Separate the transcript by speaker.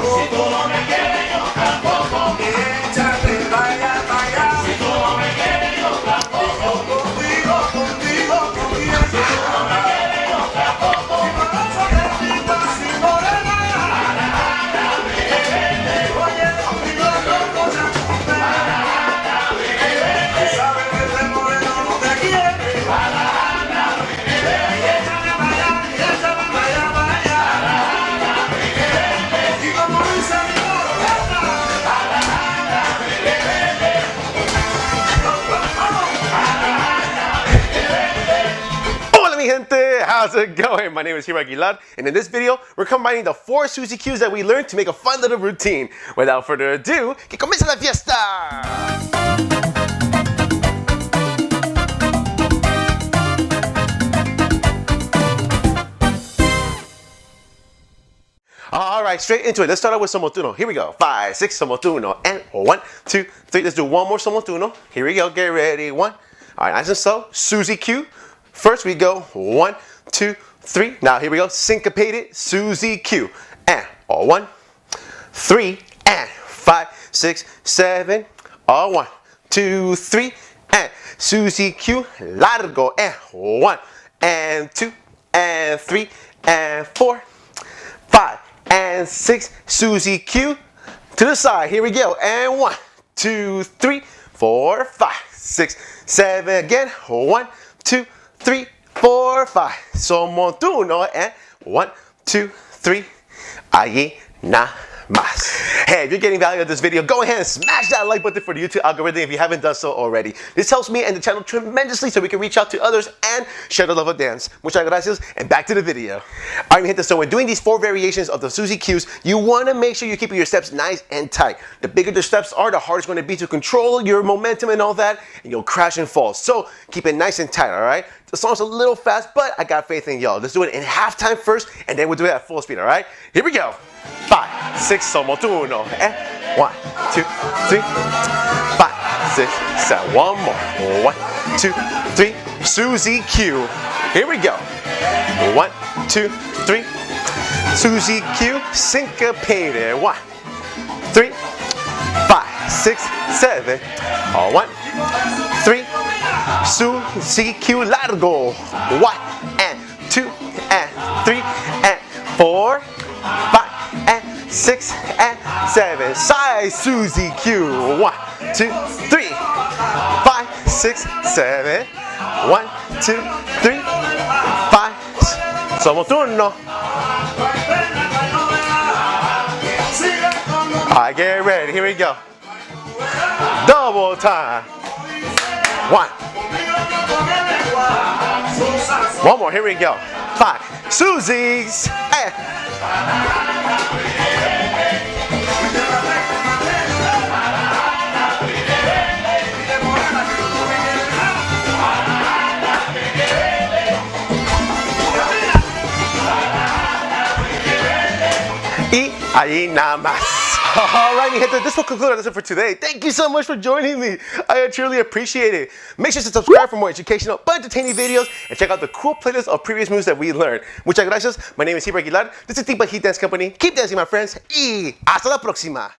Speaker 1: Si tú no me quieres, yo tampoco. Échate vaya, vaya. Si tú no me quieres, yo tampoco. Contigo, contigo, contigo. Si tú no me quieres, yo tampoco. Si no vas a quererte, si morena. Oye, contigo no cosas chulas. Sabes que este moreno no te quiere. Échate vaya, échate vaya, vaya. Y como dice mi morena.
Speaker 2: Hola mi gente, how's it going? My name is Timba Heat, and in this video, we're combining the 4 Suzy Qs that we learned to make a fun little routine. Without further ado, que comience la fiesta! All right, straight into it. Let's start out with somotuno. Here we go. 5, 6, somotuno. And 1, 2, 3. Let's do one more somotuno. Here we go. Get ready. 1. All right, nice and slow. Suzy Q. First we go 1, 2, 3. Now here we go. Syncopated Suzy Q. And 1, 3, and 5, 6, 7. 1, 2, 3. And Suzy Q. Largo. And 1, and 2, and 3, and 4, 5, and 6. Suzy Q. To the side. Here we go. And 1, 2, 3, 4, 5, 6, 7. Again. 1, 2, 3, 4, 5. Somotuno. And 1, 2, 3. Allí nada más. Hey, if you're getting value out of this video, go ahead and smash that like button for the YouTube algorithm if you haven't done so already. This helps me and the channel tremendously so we can reach out to others and share the love of dance. Muchas gracias, and back to the video. Alright, mi gente, so when doing these 4 variations of the Suzy Qs, you want to make sure you're keeping your steps nice and tight. The bigger the steps are, the harder it's going to be to control your momentum and all that, and you'll crash and fall. So keep it nice and tight, alright? The song's a little fast, but I got faith in y'all. Let's do it in halftime first, and then we'll do it at full speed, alright? Here we go. 5, 6, somotuno. And 1, 2, 3. 5, 6, 7. One more. 1, 2, 3. Suzy Q. Here we go. 1, 2, 3. Suzy Q. Syncopated. 1, 3, 5, 6, 7. 1, 3. Suzy Q. Largo. 1, and 2, and 3, and 4, 5, and 6, and 7. Side Suzy Q. 1, 2, 3. 5, 6, 7. 1, 2, 3. 5. Somotuno. Alright, get ready. Here we go. Double time. 1. One more. Here we go. 5. Suzy's. Y ahí nada más. Alright, mi gente, this will conclude our lesson for today. Thank you so much for joining me. I truly appreciate it. Make sure to subscribe for more educational but entertaining videos and check out the cool playlist of previous moves that we learned. Muchas gracias. My name is Timba Heat. This is Timba Heat Dance Company. Keep dancing, my friends. Y hasta la próxima.